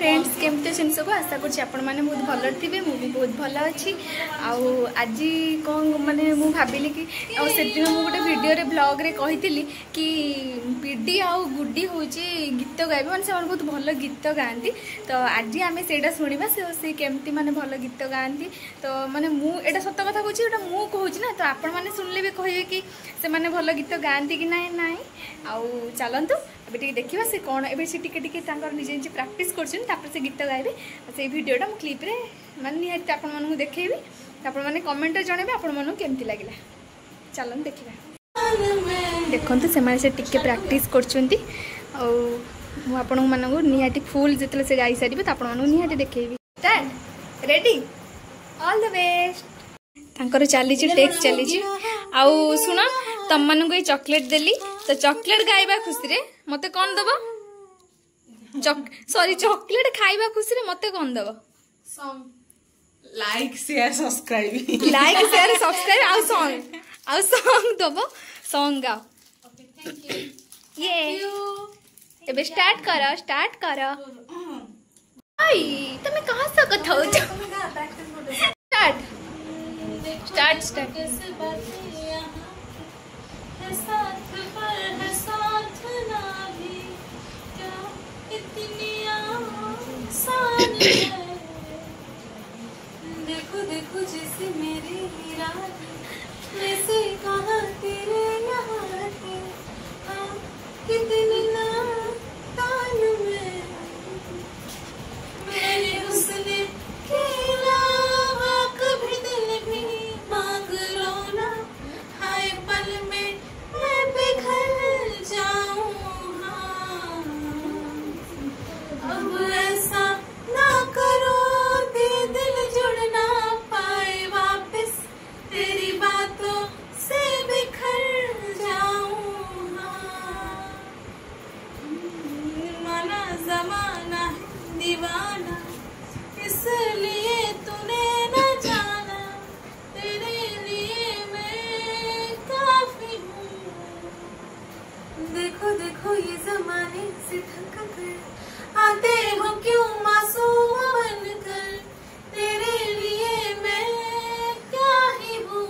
Friends केमती अच्छे सब आशा करें बहुत भल थे मुझे बहुत भल अच्छी आज कौन माने मु भाविली कि से दिन मुझे गोटे वीडियो ब्लॉग रे कही कि पीडी आउ गुड्डी हूँ गीत गाइबे मैंने से बहुत भल गीत गाँती तो आज आम से शुणा से केमती माने भल गीत गाँती तो माने मुझे सत कथा कहूँ मु कहूँ ना तो आपण मैंने शुणिले भी कहे कि से माने भल गीत गाँती कि ना ना आउ चलतु ए देखा से कौन ए निजे निजे प्राक्ट कर गीत गाइबे से वीडियोटा मु क्लिप रे माने निहाती आपण मानू देखैबी आपण माने कमेंट रे जणेबे आपण मानू केमती लागिला चलन देखिबा देखंतु से माने से टिके प्रैक्टिस करचंती आ मु आपण मानू निहाती फुल जेतले से गाई सारिबे त आपण मानू निहाती देखैबी start ready all the best तांकर चली टेक्स चली आ सुना तम मानू ये चॉकलेट देली तो चॉकलेट गाइबा खुशी रे मते कौन दबो सॉरी चॉकलेट खाइबा खुशी रे मते कौन दबो सॉन्ग लाइक शेयर सब्सक्राइब आउ सॉन्ग दबो सॉन्ग गाओ ओके थैंक यू ये एबे स्टार्ट करो आई तमे कहां से कथा हो स्टार्ट देखो देखो जैसे मेरी रात वैसे कहाँ तेरे यहाँ थे कितने नातान में मेरे उसने खेला कभी दिल भी मांग लो ना हाय पल में मैं बिखर जाऊँ अब ऐसा ना करो दे दिल जुड़ ना पाए वापस तेरी बातों से बिखर जाऊँ माना जमाना दीवाना इसलिए तूने न जाना तेरे लिए मैं काफी हूँ देखो देखो ये जमाने से थक गए आते हो क्यों मासूम बनकर तेरे लिए मैं क्या ही हूँ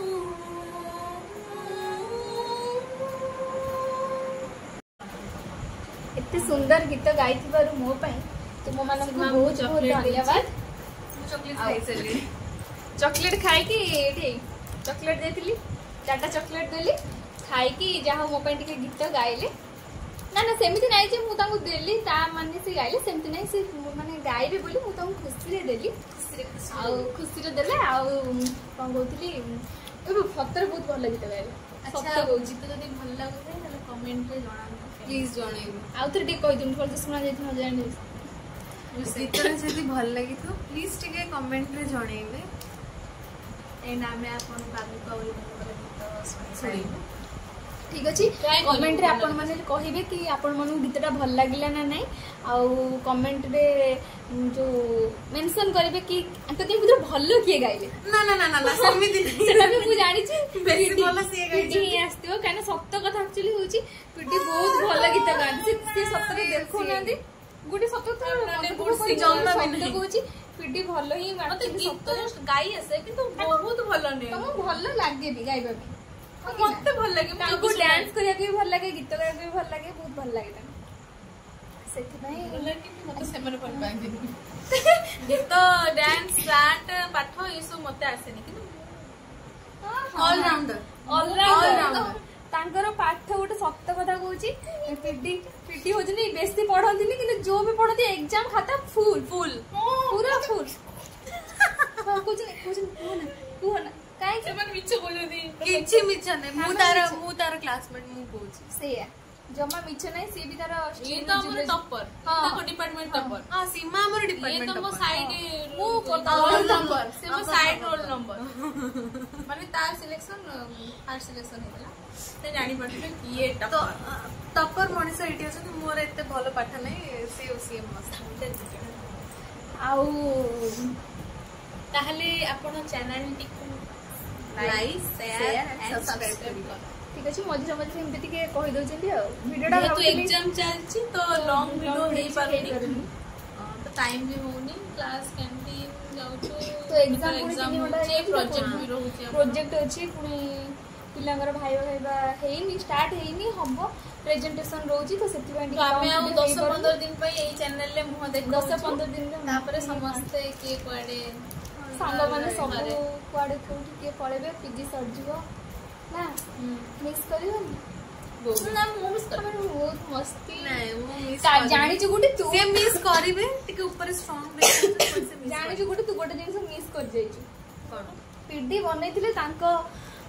इतने सुंदर गीत गाई मो तुम मान बहुत बहुत धन्यवाद चॉकलेट खाई चॉकलेट देती 4टा चॉकलेट देली खाई जहाँ मो गीत गाइले ना ना सेमती ना मुझे देली माने से गाइले सेमती ना से माने गाइबे बोली मुझे खुशी रे देली खुशी रे देले कौन कहती सतर बहुत भल गीत गाइले अच्छा गीत जब भल लगे कमेंट रे जना प्लीज जणेबे आउ थे टे कहि दिन फल सुना जाई न जाने गीत जब भल लगी तो प्लीज टिके कमेंट रे जणेबे एंड आमे आपन बाबू का गीत सुनिबे ठीक अच्छे कमेंट रे आपण माने कहिबे कि आपण मानु गीतटा भल लागिला ना नहीं आउ कमेंट रे जो मेंशन करिवे कि अंक दिन भीतर भल किए गाइले ना ना ना ना समिति सेटा भी मु जानि छी बेसी भल से पीडी ही आस्तियो काने सत्य कथा एक्चुअली होची पीडी बहुत भल गीत गांती से सत्य देखो नांदी गुडी सत्य तो जम्मा भी नहीं होची पीडी भल ही मते गीत गाई आसे किंतु बहुत भल नै तुम भल लागे भी गाइबा भी मत भल लगे ताको डांस करिया के भी भल लगे गीत गाया के भी भल लगे बहुत भल लगे ता सेति नहीं भल लगे कि मते सेमन भल पाए गीत डांस डांट पाठ ये सब मते आसेनी कि ऑल राउंडर तांकर पाठ गोटे सत्य कथा कहूची पीडी होजनी बेसी पढंतीनी कि जो भी पढंती एग्जाम खाता फुल पूरा फुल कुछ ना काई से मन मिछ बोलदी किछि मिछ नै मु तार क्लासमेट मु कहूची सेया जमा मिछ नै से भी तार ये तो हमर टॉपर ताको डिपार्टमेंट टॉपर हां सीमा हमर डिपार्टमेंट ये तो मो साइड मु रोल नंबर से मो साइड रोल नंबर माने तार सिलेक्शन फर्स्ट सिलेक्शन हेला ते जानि पड़ते कि ये टॉपर मनिष एटी अछि मोर एते भलो पाठ नै से मस्त आउ ताहले आपण channel tick like share and subscribe ठीक अच्छे मझे मझे एमती टिके कहि दउछन्ती आ वीडियोटा तो एग्जाम चलछि तो लॉन्ग वीडियो हे पारनी टाइम भी होनी क्लास कैंटीन जाउछु तो एग्जाम होची प्रोजेक्ट भी रहउची प्रोजेक्ट अछि पुनी पिलांगर भाइबा हेइनी स्टार्ट हेइनी हबो प्रेजेंटेशन रहउची तो सेति बांडी हमें आ 10-15 दिन पई एई चैनल ले मुह देख 10-15 दिन तापर समस्त के कुआडे सांग माने सब कुआडे कोठी के पळेबे पीजी सरजिवो ना मिस करिवनी ना मु मिस कर बहुत मस्ती नहीं मु मिस का जानि छु गुटी तू से मिस करिवे टिके ऊपर स्ट्रांग रहै जानि छु गुटी तू गोटे जिंस मिस कर जाई छु कोन पीडी बनैथिले तांको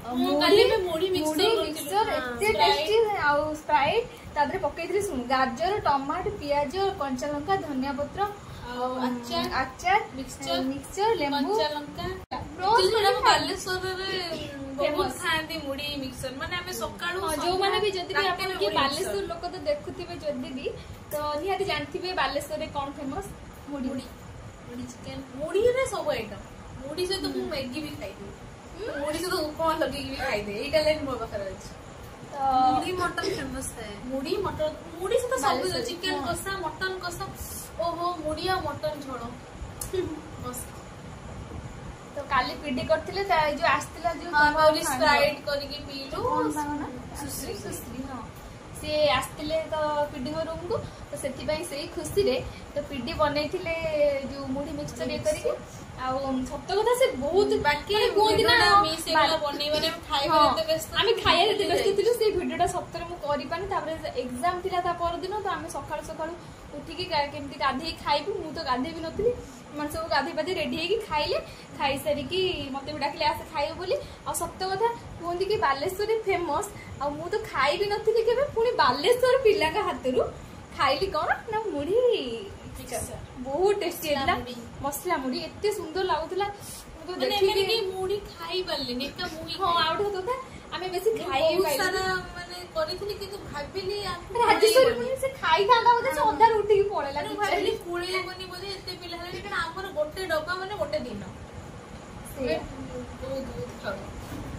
काली में मुड़ी मिक्सचर एते टेस्टी आउ स्प्राइट तादरे पकैथिले सुन गाजर टमाटर प्याज कंचा लंका धनिया पत्र आचार मिक्सचर लेंबू कंचा लंका रोज बालेश्वर रे बहुत खांदी मुड़ी मिक्सचर माने हमें सकाळू जो माने भी जदी भी आपन के बालेश्वर लोक तो देखुथिबे जदी भी तो निहाती जानथिबे बालेश्वर रे कोन फेमस मुड़ी मुड़ी चिकन मुड़ी रे सब आइटम मुड़ी से तो मु मैगी भी खाई दी मुड़ी से तो उपमा लगे भी खाई दे एटा लाइन मोर बखरा अछि मुड़ी मटन फेमस है मुड़ी मटन मुड़ी से तो सब चिकन कसा मटन कसा ओहो मुड़ी आ मटन छोड़ो मस्त तो काली पीडी करथिले ता जो आस्तिला जो हां स्प्राइट करके पीलु सुश्री सुश्री हां से आस्तिले तो पीडी रूम को तो सेति पई सेही खुशी रे तो पीडी बनैथिले जो मुड़ी मिक्सचर ये करके आ सत्य कथा से बहुत बाकी कोन दिन मिस एकला बनैबने खाइबे ते व्यस्त आमी खाइया रे व्यस्त थिलु से वीडियोटा सप्तरे मु करि पानी तापर एग्जाम थिला ता पर दिन तो आमी सकाळ सकाळ उठी की केमती गाधे खाइबु मु तो गाधे भी नथली मन सब गाधे बाधे रेडी हे की खाइले खाइ सारी की मते भी डाकले आसे खाइबो बोली आ सत्य कथा कोंदी की बालेश्वर फेमस आ मु तो खाइ भी नथली केबे पुनी बालेश्वर पिला का हातरू खाइली कोन ना मुड़ी बहुत टेस्टी है मसला मुड़ी एते सुंदर लागुतला तो देखि कि मुड़ी खाइ बल्ले नेका मुड़ी हां आउट होतो था हमें बेसी खाइ बहुत सारा माने करिथिली किंतु भाबिली राजेश्वरी मुनी से खाइ खांदा बोले से अधार उठी की पड़ेला भाबिली कुळे बनी बोले एते पिला हले कि हमर गोटे डब्बा माने गोटे दिन से बहुत खाओ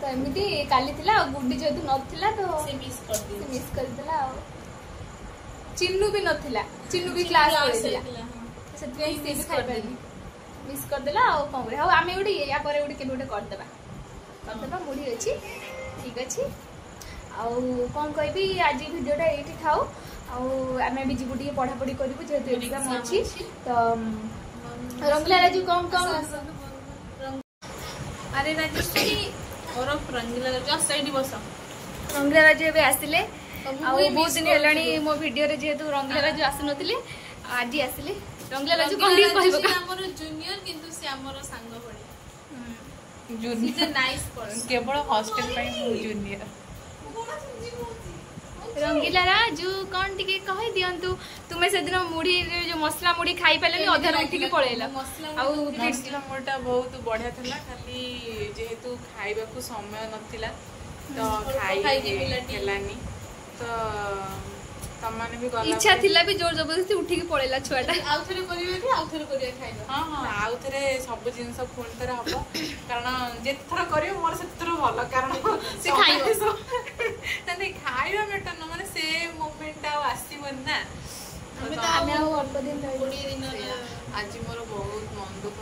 तो एमिति काली थिला गुड्डी जेतु नथिला तो से मिस कर दिला चिन्नू भी नथिला चिन्नू भी क्लास करथिला सेते मिस कर देली मिस कर देला आ कोन रे हम उडी या परे उडी केबे उडी कर देबा मुड़ी अछि ठीक अछि आ कोन कहबी आज वीडियोटा एठी थाउ आ हमें भी जीबु डी पढ़ा पढ़ी करबु जेतु एग्जाम अछि तो रंगला राजू कम अरे राजेश्वरी और रंगला राजू साइड बस रंगला राजू एबे आसिले बहुत दिन हेलानी मो वीडियो रे जेतु रंगला राजू आसु नथिले आज आसिले रंगला राजू कोन कहबो का हमर जूनियर किंतु से हमर संग पड़ी जूनियर नाइस पर्सन केवल हॉस्टल पई जूनियर रंगीला राजू कौन टिके कहि दियंतु तुमे से दिन मुड़ी जो मसला मुड़ी खाई पले अधर उठी के पळेला आ मसला मुड़ीटा बहुत बढ़िया थला खाली जेहेतु खाइबा को समय नथिला तो खाई हेलानी तो तमाने भी गला इच्छा थिला भी जोर जबरदस्ती उठी के पळेला छुआटा आउथरे करिवे कि आउथरे करिया खाइबा हां हां आउथरे सब जिंस फोन तर हबो कारण जे थरा करियो मोर से थरा भलो कारण से खाइबो तने खाइबा मेटन माने से मोमेंट आ आसीबन ना हमें तो हमें अल्प दिन रही 20 दिन आज मोर बहुत मन दुख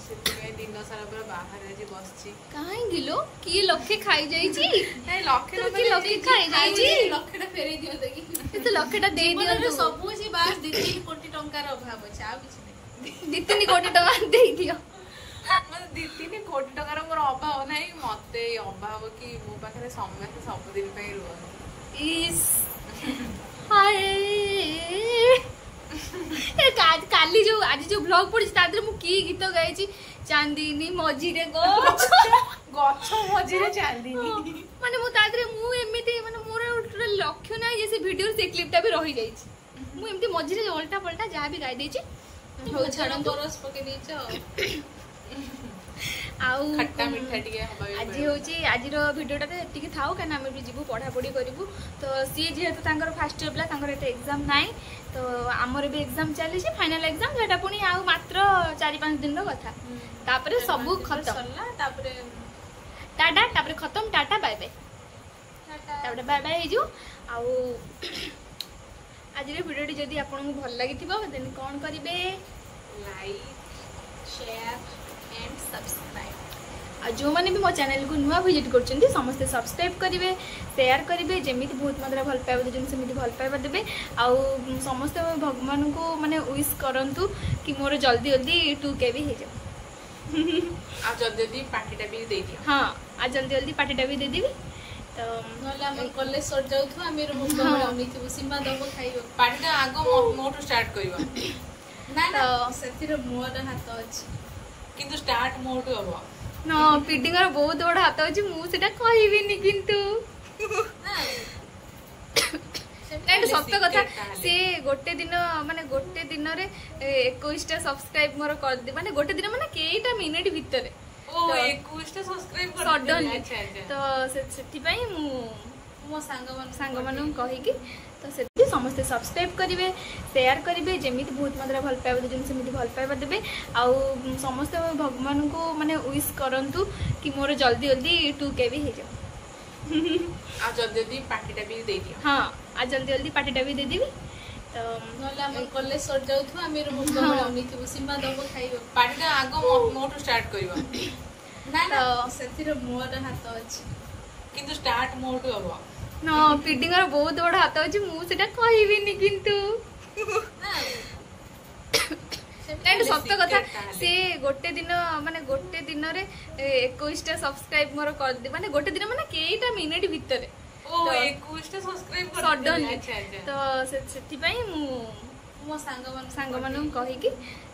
से दिन सारा पूरा बाहर आज बसची काहे गिलो की लखे खाई जाई छी ए लखे की लखे खाई जाई छी लखेटा फेरै दियो देखि तो लखेटा दे दियो सब छी बास 2-3 कोटी टंकार अभाव अछि आ किछ नै 2-3 कोटी टका दे दियो मतलब 2-3 कोटी टकार मोर अभाव नाही मते अभाव कि मो पाखरे समय सब दिन पई रुह इस हाय काली जो आज जो ब्लॉग पड़ी तादरे मु की गीत गाई छी चांदनी मझिरे गछ मझिरे चांदनी माने मु तादरे मु एमिति माने मोर लक्ष्य नै जैसे वीडियो से क्लिपटा भी रही जाई छी मु एमिति मझिरे उल्टा पलटा जा भी गाई दे छी हो छाड़न बरस पके दैछ आउ खट्टा मिठा टिके हबा आज होची आज रो वीडियोटा ते टिके थाओ कना हम भी जीवु पढ़ा पढ़ी करिवु तो सी जेहेतु तांकर फर्स्ट इयर बला तांकर एते एग्जाम नाइ तो हमर भी एग्जाम चली छी फाइनल एग्जाम जेटा पुनी आउ मात्र 4-5 दिन रो कथा तापरे सब खत्म सरला तापरे टाटा तापरे खत्म टाटा बाय बाय टाटा तापरे बाय बाय हे जो आउ आज भिडियोटी जदि आपको भल लगी देन कौन करेंगे लाइक शेयर एंड सब्सक्राइब आ जो मैंने भी मो चैनल को नुआ विजिट कर समस्ते सब्सक्राइब करेंगे शेयर करेंगे जमी बहुत मात्रा भल पाइबा देते सेमती भल पाइबा देवे आउ समस्त भगवान को माने विश करंतु कि मोर जल्दी जल्दी 2K भी हो जाए आ जल्दी पार्टीटा भी दे दियो। हाँ आज जल्दी जल्दी पार्टीटा भी दे देवी तो नले हम कॉलेज सर जाउथु आमे रूम में अमित सीमा दबो खाइबो पार्टीटा आगो मोटो स्टार्ट करबा ना ना सेतिर मोर हाथ अछि किंतु स्टार्ट मोटो हबो ना पीडिंगर बहुत बड़ हाथ अछि मु सेटा कहबिनी किंतु सत कथा सी गोटे दिन माने गोटे दिन रे 21टा सब्सक्राइब मोर कर दे माने गोटे दिन माने केटा मिनिट भितर ओ 21टा सब्सक्राइब कर सडनली अच्छा तो सेति पई मो सांग मानू कहि कि तो सेति समस्त सब्सक्राइब करिवे शेयर करिवे जेमिति बहुत मात्रा भल पाइबा देते सेमिति भल पाइबा देबे आउ समस्त भगवान को माने विश करंतु कि मोर जल्दी जल्दी 2K भी हो जाए आ जल्दी पार्टीटा भी दे दियो। हाँ आज जल्दी जल्दी पार्टीटा भी दे देवी तो नले हम कॉलेज सर जाउथु आमे रूम में अमित सीमा दबो खाइबो पार्टीटा आगो मोटो स्टार्ट करबा ना ना सेतिर मोर हाथ अछि किंतु स्टार्ट मोटो हबो ना पीडिंगर बहुत बड़ हाथ अछि मु सेटा कहबिनी किंतु सत कथा सी गोटे दिन माने गोटे दिन रे 21टा सब्सक्राइब मोर कर दे माने गोटे दिन माने केटा मिनिट भितर ओ 21टा सब्सक्राइब कर सडनली अच्छा तो सेति पई मो सांग मानू कहि कि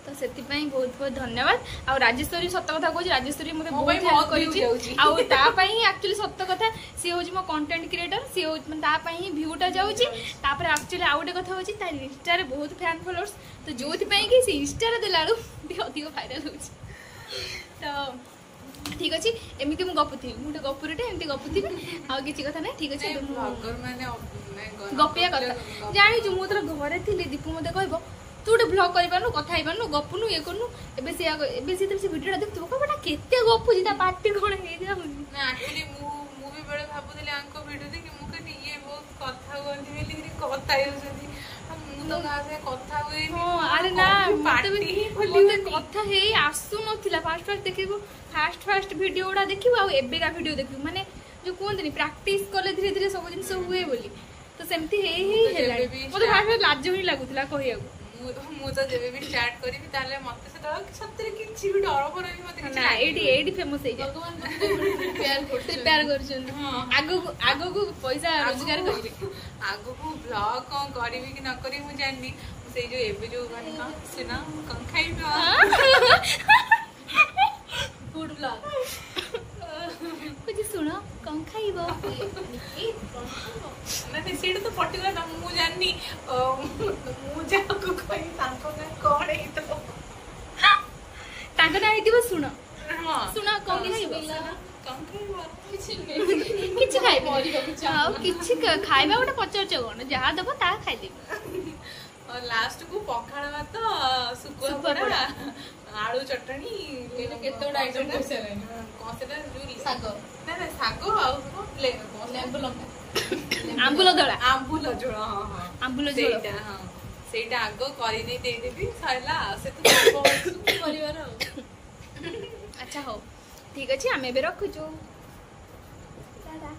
तो सेति पई बहुत बहुत धन्यवाद आ राजेश्वरी सत कथा कहू राजेश्वरी मते बहुत हेल्प करिछि आ ता पई एक्चुअली सत कथा सी होजी मो कंटेंट क्रिएटर सी हो ता पई व्यूटा जाउछि तापर एक्चुअली आ गोटे कथा होछि ता इंस्टा रे बहुत फैन फॉलोअर्स तो जोथि पई कि सी इंस्टा रे देलाळू अधिक वायरल होछि तो ठीक अछि एमिति मु गपुथि मुटे गपुरटे एमिति गपुथि आ किछि कथा नै ठीक अछि ब्लॉगर माने गपिया कथा जानि छु मु तोर घरे थिली दीपू मते कहबो तू गोटे ब्लॉग करिबानु कथा आइबानु गपुनु ये करनु एबे से वीडियोटा देखतु कबटा केते गपुजी ता पार्टी कोन हे जाउनी ना एक्चुअली मु भी बड़े भाबुतले आंको वीडियो देखि मु कनी ये बहुत कथा गंती बेली कि कथा हेउछथि मु तो ना से कथा होई हां अरे ना मते कथा हेई आसु नथिला फास्ट देखिबो फास्ट वीडियोडा देखिबो आ एबेगा वीडियो देखिबो माने जो कोनतनी प्रैक्टिस करले धीरे धीरे सब दिन सब हुए बोली तो सेमती हेई हेलाडी मते फास्ट लाज ही लागुतला कहियाको मु तो जेबे भी स्टार्ट करबी ताले मते से तो सत्तरे किछि भी डर पर भी मते ना एडी फेमस हे भगवान प्यार करछन आगो को पैसा रोजगार करबी आगो को ब्लॉग कोन करबी कि न करी मु जाननी से जो एबे जो माने का से ना कम खाइबो फूड ब्लॉग कुछ सुनो कम खाइबो नहीं सीट तो पर्टिकुलर ना मु जाननी मु जाको कोई तांको ना कोन हे तो तांको ना हेतिबो सुनो हां सुनो कम खाइबो कम खाइबो किछि खाइबो हां किछि खाइबा गोटे पचरच कोन जहा दबो ता खाइ देबी और लास्ट को पखाड़ भात सुकुआ पड़ा आलू चटनी केतोडा आइटम कैसे रे कोन सेटा जो साग ना सागो आ लेम्बु लंका आंबुल दळा आंबुल झोल हां हां आंबुल झोल सेटा हां सेटा आगो करी दे देबी सैला से तो परिवार अच्छा हो ठीक अछि हमें बे रखु जो दादा